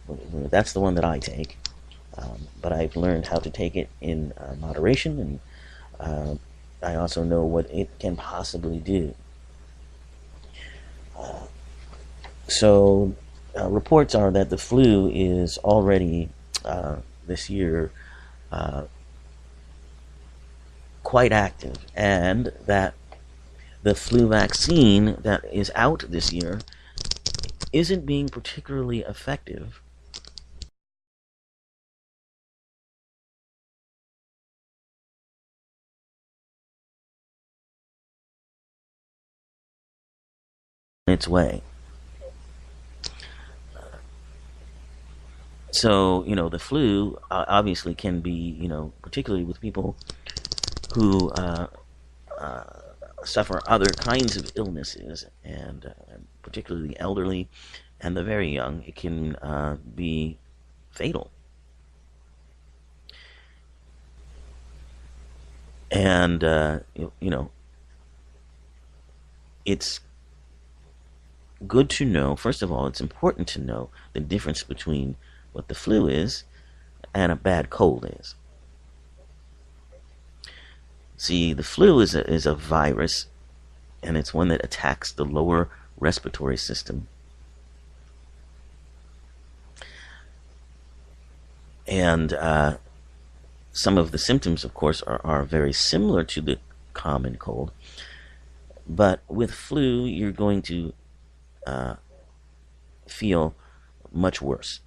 That's the one that I take. But I've learned how to take it in moderation, and I also know what it can possibly do. So, reports are that the flu is already this year quite active, and that the flu vaccine that is out this year isn't being particularly effective. Its way. So, the flu obviously can be, particularly with people who suffer other kinds of illnesses, and particularly the elderly and the very young, it can be fatal. And, it's good to know, first of all, it's important to know the difference between what the flu is and a bad cold is. See, the flu is a virus, and it's one that attacks the lower respiratory system. And some of the symptoms, of course, are very similar to the common cold. But with flu, you're going to feel much worse.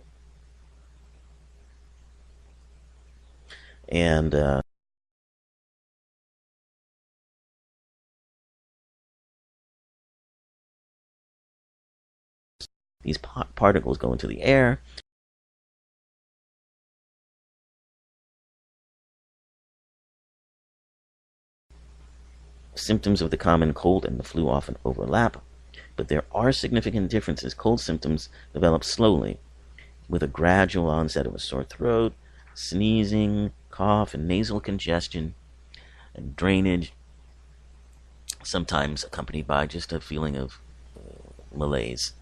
And these particles go into the air. Symptoms of the common cold and the flu often overlap, but there are significant differences. Cold symptoms develop slowly, with a gradual onset of a sore throat, sneezing, cough, and nasal congestion, and drainage, sometimes accompanied by just a feeling of malaise.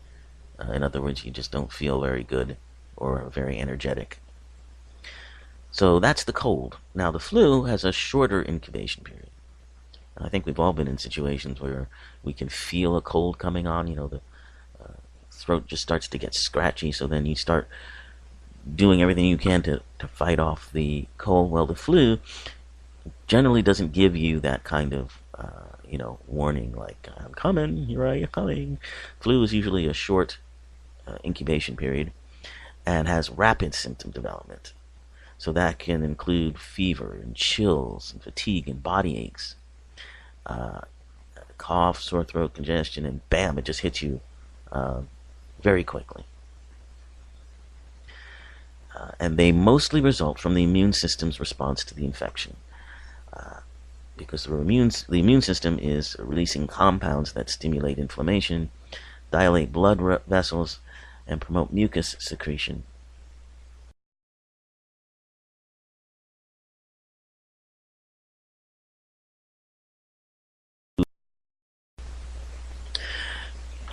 In other words, you just don't feel very good or very energetic. So that's the cold. Now, the flu has a shorter incubation period. I think we've all been in situations where we can feel a cold coming on. The throat just starts to get scratchy, so then you start doing everything you can to fight off the cold. Well, the flu generally doesn't give you that kind of warning, like, I'm coming, here I am coming. Flu is usually a short incubation period and has rapid symptom development. So that can include fever and chills and fatigue and body aches, cough, sore throat, congestion, and bam, it just hits you very quickly. And they mostly result from the immune system's response to the infection. Because the immune system is releasing compounds that stimulate inflammation, dilate blood vessels, and promote mucus secretion.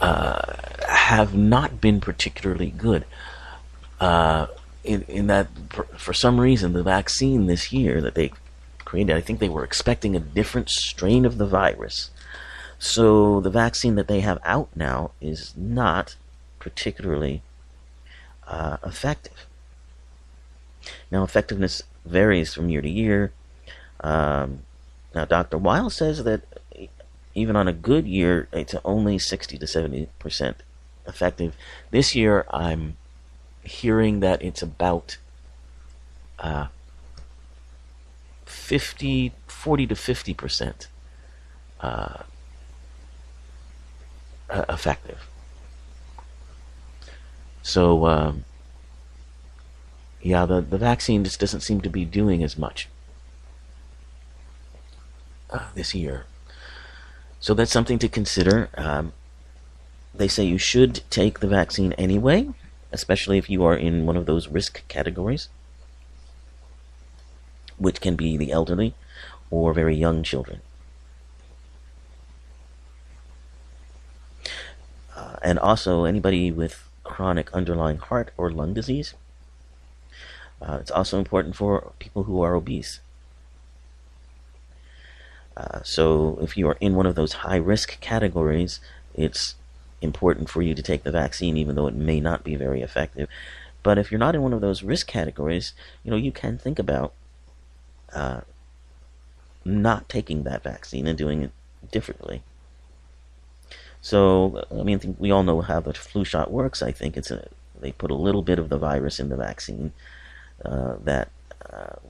Have not been particularly good. In that, for some reason, the vaccine this year that they created, I think they were expecting a different strain of the virus. So the vaccine that they have out now is not particularly effective. Now, effectiveness varies from year to year. Now, Dr. Weil says that even on a good year, it's only 60 to 70% effective. This year, I'm hearing that it's about 40 to 50% effective. So, yeah, the vaccine just doesn't seem to be doing as much this year. So that's something to consider. They say you should take the vaccine anyway, especially if you are in one of those risk categories, which can be the elderly or very young children. And also anybody with chronic underlying heart or lung disease. It's also important for people who are obese. So if you are in one of those high risk categories, it's important for you to take the vaccine, even though it may not be very effective. But if you're not in one of those risk categories, you can think about not taking that vaccine and doing it differently. So, I mean, I think we all know how the flu shot works. I think they put a little bit of the virus in the vaccine that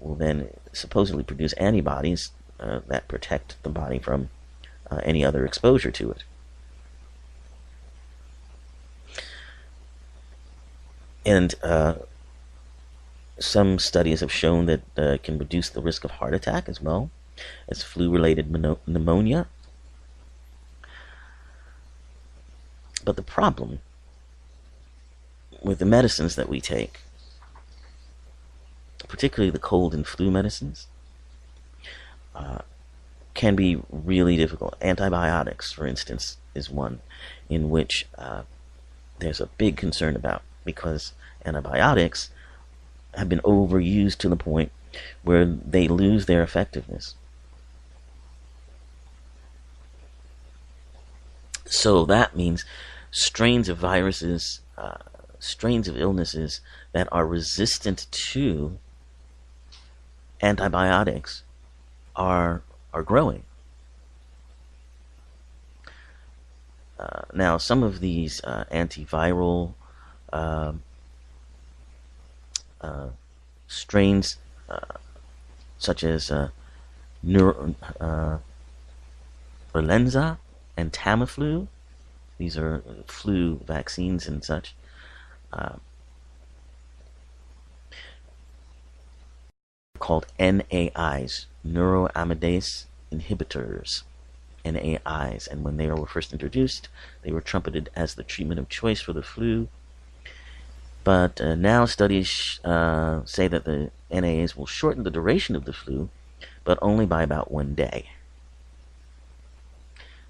will then supposedly produce antibodies that protect the body from any other exposure to it. And some studies have shown that it can reduce the risk of heart attack as well as flu-related pneumonia. But the problem with the medicines that we take, particularly the cold and flu medicines, can be really difficult. Antibiotics, for instance, is one in which there's a big concern about, because antibiotics have been overused to the point where they lose their effectiveness. So that means strains of viruses, strains of illnesses that are resistant to antibiotics are growing. Now, some of these antiviral strains, such as Relenza and Tamiflu, these are flu vaccines and such, called NAIs, neuroamidase inhibitors, NAIs. And when they were first introduced, they were trumpeted as the treatment of choice for the flu. But now studies say that the NAIs will shorten the duration of the flu, but only by about 1 day.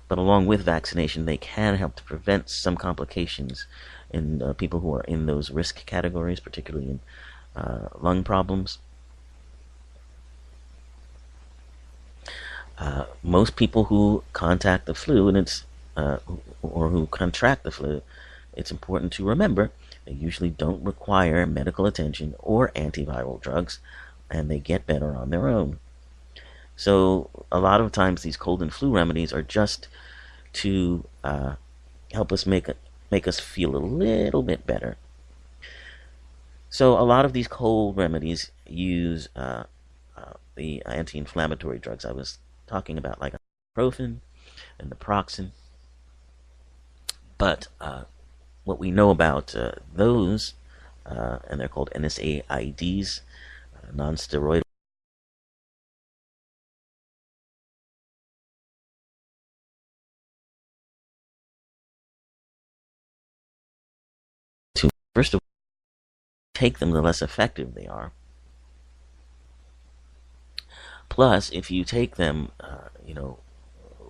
But along with vaccination, they can help to prevent some complications in people who are in those risk categories, particularly in lung problems. Most people who contact the flu, and or who contract the flu, it's important to remember they usually don't require medical attention or antiviral drugs, and they get better on their own. So a lot of times these cold and flu remedies are just to help us make us feel a little bit better. So a lot of these cold remedies use the anti-inflammatory drugs I was talking about, like ibuprofen and naproxen. But what we know about those, and they're called NSAIDs, non-steroidal. First of all, take them, the less effective they are. Plus, if you take them,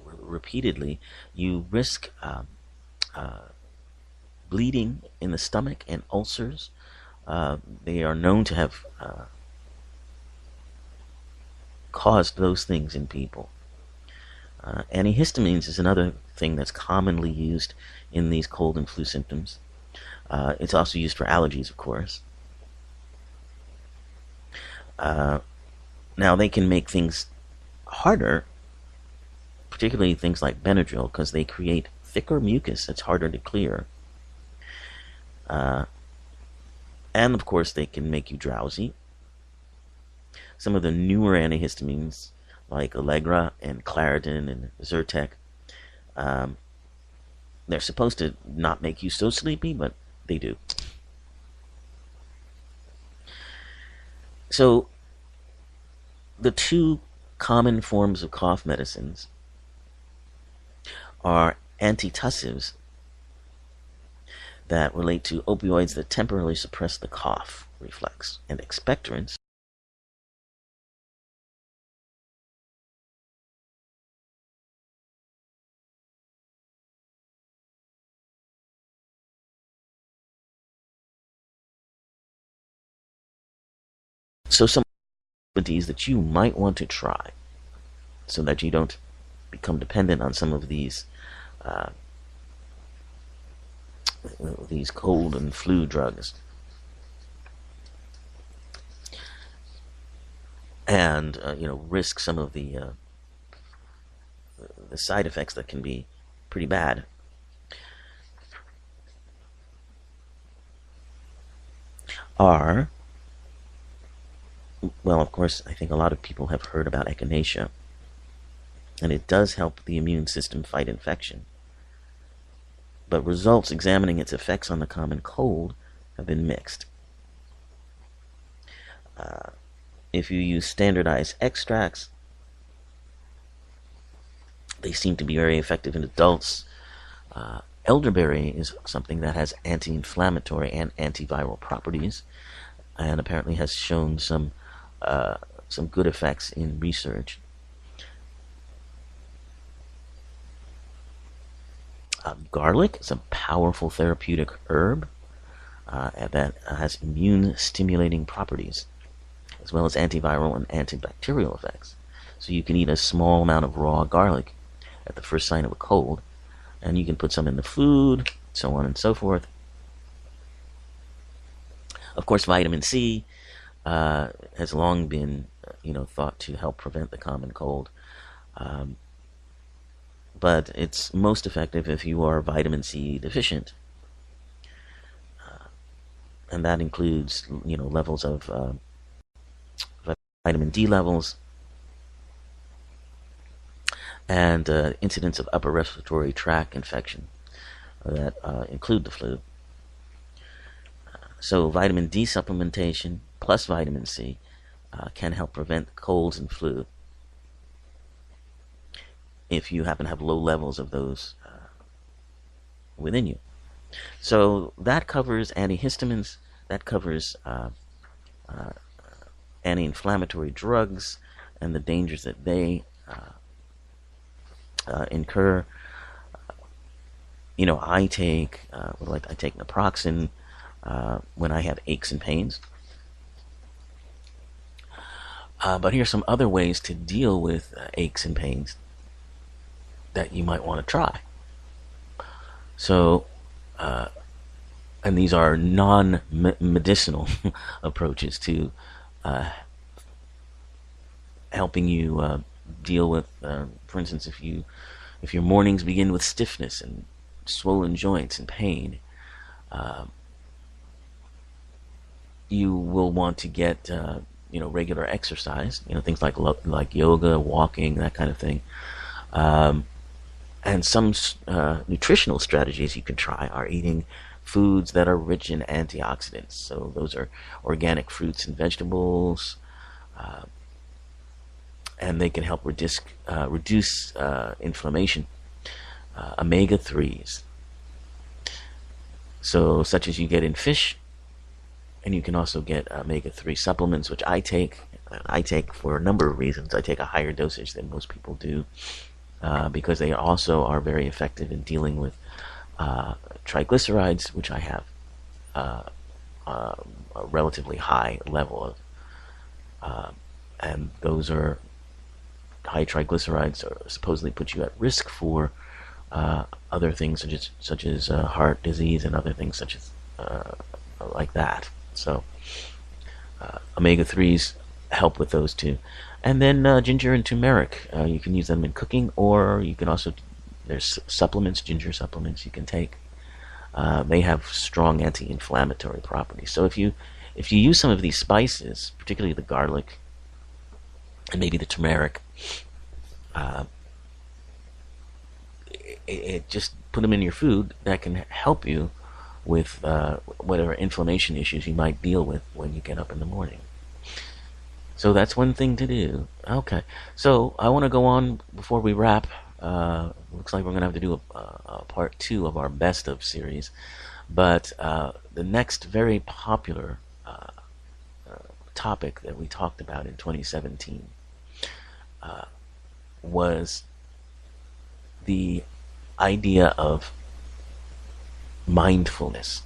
repeatedly, you risk bleeding in the stomach and ulcers. They are known to have caused those things in people. Antihistamines is another thing that's commonly used in these cold and flu symptoms. It's also used for allergies, of course. Now, they can make things harder, particularly things like Benadryl, because they create thicker mucus that's harder to clear. And, of course, they can make you drowsy. Some of the newer antihistamines, like Allegra and Claritin and Zyrtec, they're supposed to not make you so sleepy, but they do. So, the two common forms of cough medicines are antitussives that relate to opioids that temporarily suppress the cough reflex, and expectorants So some remedies that you might want to try so that you don't become dependent on some of uh, these cold and flu drugs, and risk some of the side effects that can be pretty bad. Are, well, of course, I think a lot of people have heard about echinacea, and it does help the immune system fight infection. But results examining its effects on the common cold have been mixed. If you use standardized extracts, they seem to be very effective in adults. Elderberry is something that has anti-inflammatory and antiviral properties, and apparently has shown some good effects in research. Garlic is a powerful therapeutic herb that has immune stimulating properties, as well as antiviral and antibacterial effects. So you can eat a small amount of raw garlic at the first sign of a cold, and you can put some in the food, so on and so forth. Of course, vitamin C has long been, thought to help prevent the common cold, but it's most effective if you are vitamin C deficient, and that includes, levels of vitamin D levels, and incidents of upper respiratory tract infection that include the flu. So vitamin D supplementation plus vitamin C can help prevent colds and flu if you happen to have low levels of those within you. So that covers antihistamines, that covers anti-inflammatory drugs and the dangers that they incur. I take I take naproxen when I have aches and pains. But here's some other ways to deal with aches and pains that you might want to try. So, and these are non-medicinal approaches to helping you deal with, for instance, if your mornings begin with stiffness and swollen joints and pain, you will want to get regular exercise, things like yoga, walking, that kind of thing. And some nutritional strategies you can try are eating foods that are rich in antioxidants. So those are organic fruits and vegetables, and they can help reduce inflammation. Omega-3s, so such as you get in fish, and you can also get omega-3 supplements, which I take. I take for a number of reasons. I take a higher dosage than most people do, because they also are very effective in dealing with triglycerides, which I have a relatively high level of, and those are high triglycerides are supposedly put you at risk for other things such as heart disease and other things such as like that. So omega-3s help with those too. And then ginger and turmeric, you can use them in cooking, or you can also, there's supplements, ginger supplements you can take. They have strong anti-inflammatory properties. So if you use some of these spices, particularly the garlic and maybe the turmeric, it just put them in your food, that can help you with whatever inflammation issues you might deal with when you get up in the morning. So that's one thing to do. Okay, so I want to go on before we wrap. Looks like we're going to have to do a part 2 of our best of series. But the next very popular topic that we talked about in 2017 was the idea of mindfulness.